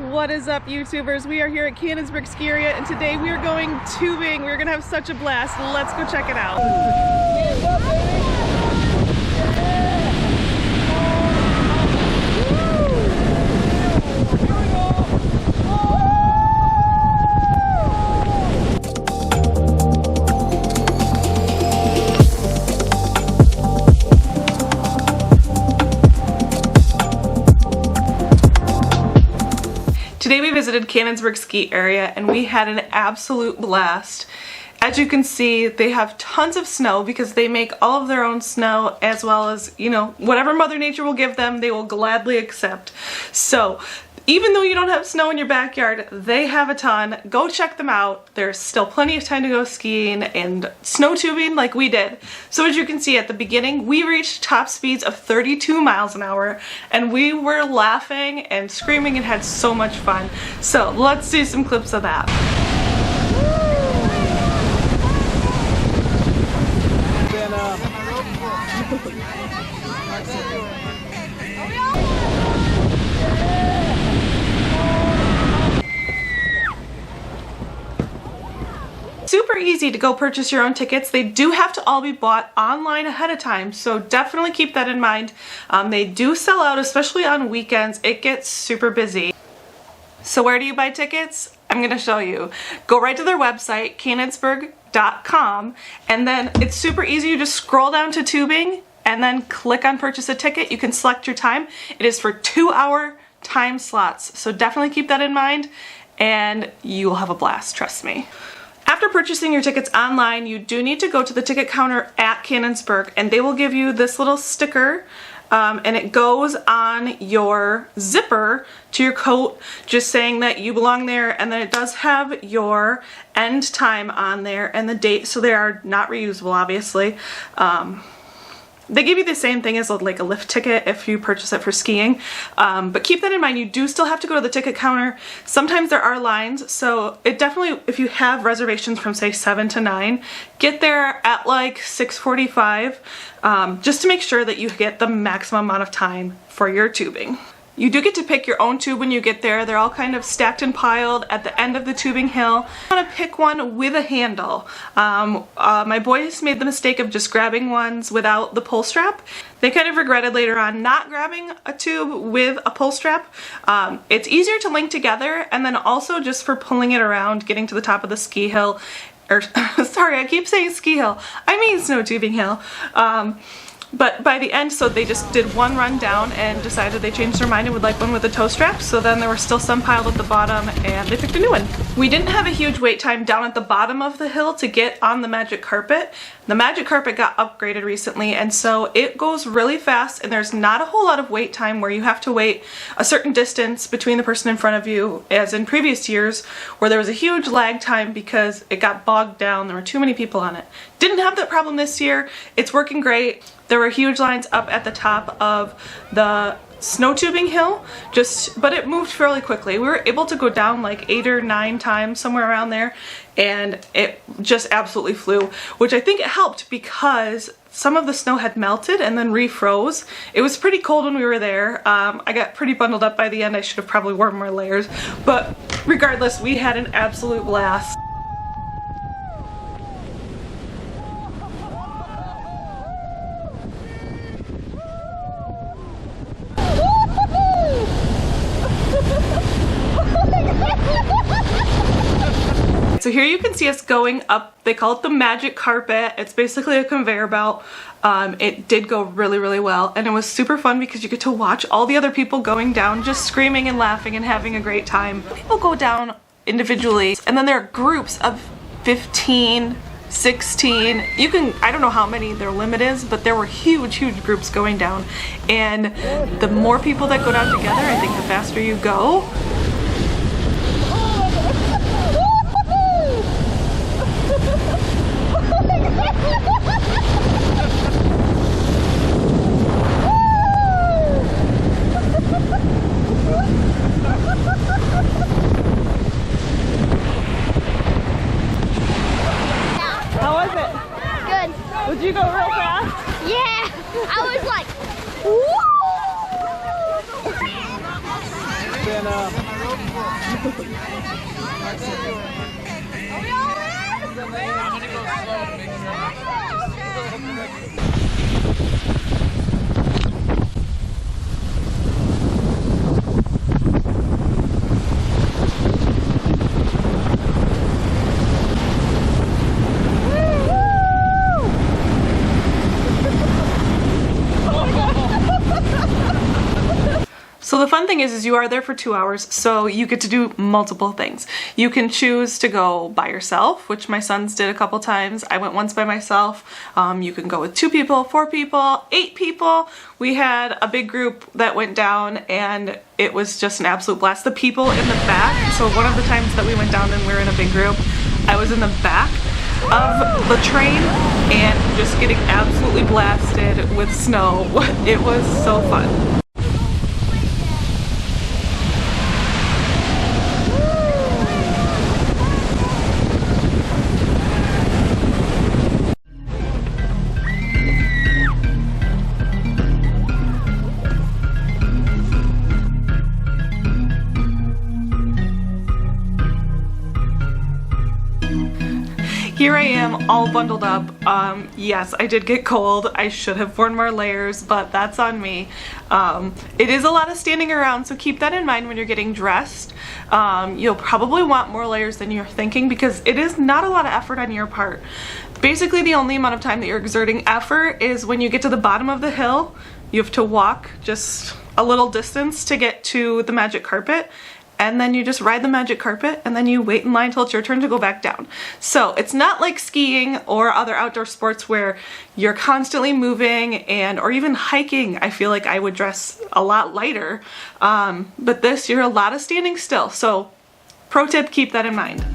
What is up, YouTubers? We are here at Cannonsburg Ski area, and today we are going tubing. We're gonna have such a blast. Let's go check it out. Today we visited Cannonsburg Ski area and we had an absolute blast. As you can see, they have tons of snow because they make all of their own snow, as well as, you know, whatever Mother Nature will give them, they will gladly accept. So even though you don't have snow in your backyard, they have a ton. Go check them out. There's still plenty of time to go skiing and snow tubing like we did. So as you can see at the beginning, we reached top speeds of 32 miles an hour and we were laughing and screaming and had so much fun. So let's see some clips of that. Super easy to go purchase your own tickets. They do have to all be bought online ahead of time, so definitely keep that in mind. They do sell out, especially on weekends. It gets super busy. So where do you buy tickets? I'm going to show you. Go right to their website, cannonsburg.com, and then it's super easy. You just scroll down to tubing and then click on purchase a ticket. You can select your time. It is for 2-hour time slots, so definitely keep that in mind and you will have a blast, trust me. After purchasing your tickets online, you do need to go to the ticket counter at Cannonsburg and they will give you this little sticker and it goes on your zipper to your coat, just saying that you belong there, and then it does have your end time on there and the date, so they are not reusable, obviously. They give you the same thing as like a lift ticket if you purchase it for skiing, but keep that in mind. You do still have to go to the ticket counter. Sometimes there are lines, so it definitely, if you have reservations from say 7 to 9, get there at like 6:45, just to make sure that you get the maximum amount of time for your tubing. You do get to pick your own tube when you get there. They're all kind of stacked and piled at the end of the tubing hill. I want to pick one with a handle. My boys made the mistake of just grabbing ones without the pull strap. They kind of regretted later on not grabbing a tube with a pull strap. It's easier to link together, and then also just for pulling it around, getting to the top of the ski hill, or sorry, I keep saying ski hill. I mean snow tubing hill. But by the end, so they just did one run down and decided they changed their mind and would like one with a toe strap. So then there were still some piled at the bottom and they picked a new one. We didn't have a huge wait time down at the bottom of the hill to get on the magic carpet. The magic carpet got upgraded recently, and so it goes really fast and there's not a whole lot of wait time where you have to wait a certain distance between the person in front of you, as in previous years where there was a huge lag time because it got bogged down. There were too many people on it. Didn't have that problem this year. It's working great. There were huge lines up at the top of the snow tubing hill, but it moved fairly quickly. We were able to go down like 8 or 9 times, somewhere around there, and it just absolutely flew, which I think it helped because some of the snow had melted and then refroze. It was pretty cold when we were there. I got pretty bundled up by the end. I should have probably worn more layers, but regardless, we had an absolute blast. So here you can see us going up, they call it the magic carpet. It's basically a conveyor belt. It did go really, really well, and it was super fun because you get to watch all the other people going down, just screaming and laughing and having a great time. People go down individually, and then there are groups of 15, 16, you can, I don't know how many their limit is, but there were huge groups going down, and the more people that go down together, I think the faster you go. How was it? Good. Would you go real fast? Yeah. I was like, woo! So the fun thing is you are there for 2 hours, so you get to do multiple things. You can choose to go by yourself, which my sons did a couple times. I went once by myself. You can go with 2 people, 4 people, 8 people. We had a big group that went down and it was just an absolute blast. The people in the back, so one of the times that we went down and we were in a big group, I was in the back of the train and just getting absolutely blasted with snow. It was so fun. Here I am all bundled up. Yes, I did get cold. I should have worn more layers, but that's on me. It is a lot of standing around, so keep that in mind when you're getting dressed. You'll probably want more layers than you're thinking because it is not a lot of effort on your part. Basically, the only amount of time that you're exerting effort is when you get to the bottom of the hill. You have to walk just a little distance to get to the magic carpet. And then you just ride the magic carpet and then you wait in line until it's your turn to go back down. So it's not like skiing or other outdoor sports where you're constantly moving or even hiking. I feel like I would dress a lot lighter. But this, you're a lot of standing still. So pro tip, keep that in mind.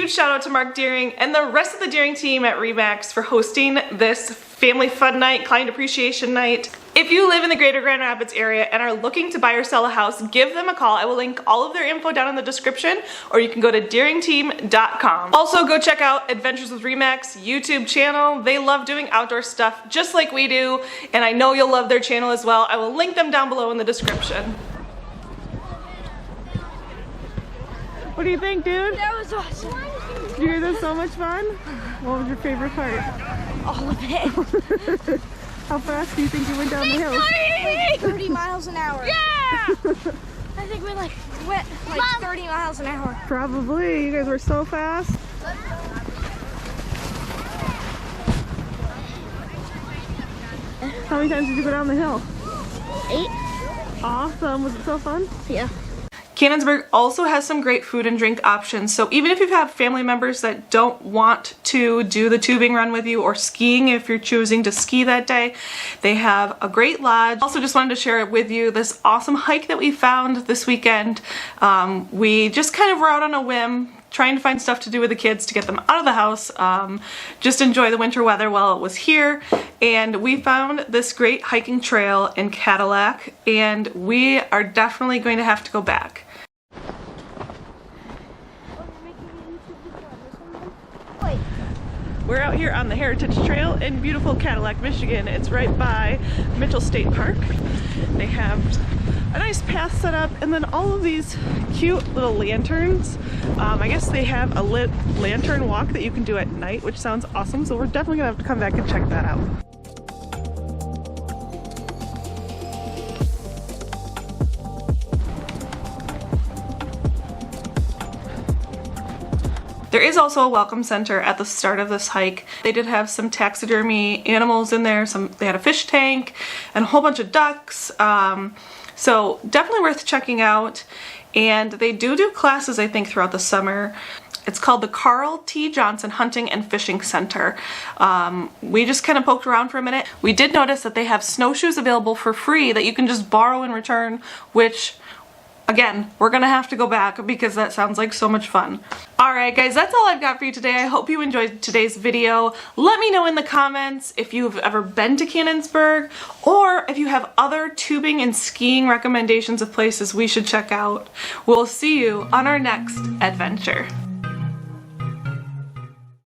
Shout out to Mark Deering and the rest of the Deering team at Remax for hosting this family fun night, client appreciation night. If you live in the greater Grand Rapids area and are looking to buy or sell a house, give them a call. I will link all of their info down in the description, or you can go to deeringteam.com. Also, go check out Adventures with Remax YouTube channel. They love doing outdoor stuff just like we do, and I know you'll love their channel as well. I will link them down below in the description. What do you think, dude? That was awesome. You guys had so much fun? What was your favorite part? All of it. How fast do you think you went down the hill? 30 miles an hour. Yeah! I think we went like 30 miles an hour. Probably. You guys were so fast. How many times did you go down the hill? 8. Awesome. Was it so fun? Yeah. Cannonsburg also has some great food and drink options, so even if you have family members that don't want to do the tubing run with you or skiing if you're choosing to ski that day, they have a great lodge. Also just wanted to share with you this awesome hike that we found this weekend. We just kind of were out on a whim, trying to find stuff to do with the kids to get them out of the house, just enjoy the winter weather while it was here. And we found this great hiking trail in Cadillac, and we are definitely going to have to go back. We're out here on the Heritage Trail in beautiful Cadillac, Michigan. It's right by Mitchell State Park. They have a nice path set up and then all of these cute little lanterns. I guess they have a lit lantern walk that you can do at night, which sounds awesome. So we're definitely gonna have to come back and check that out. There is also a welcome center at the start of this hike. They did have some taxidermy animals in there. They had a fish tank and a whole bunch of ducks. So definitely worth checking out. And they do classes, I think, throughout the summer. It's called the Carl T. Johnson Hunting and Fishing Center. We just kind of poked around for a minute. We did notice that they have snowshoes available for free that you can just borrow and return, which, again, we're gonna have to go back because that sounds like so much fun. Alright guys, that's all I've got for you today. I hope you enjoyed today's video. Let me know in the comments if you've ever been to Cannonsburg, or if you have other tubing and skiing recommendations of places we should check out. We'll see you on our next adventure.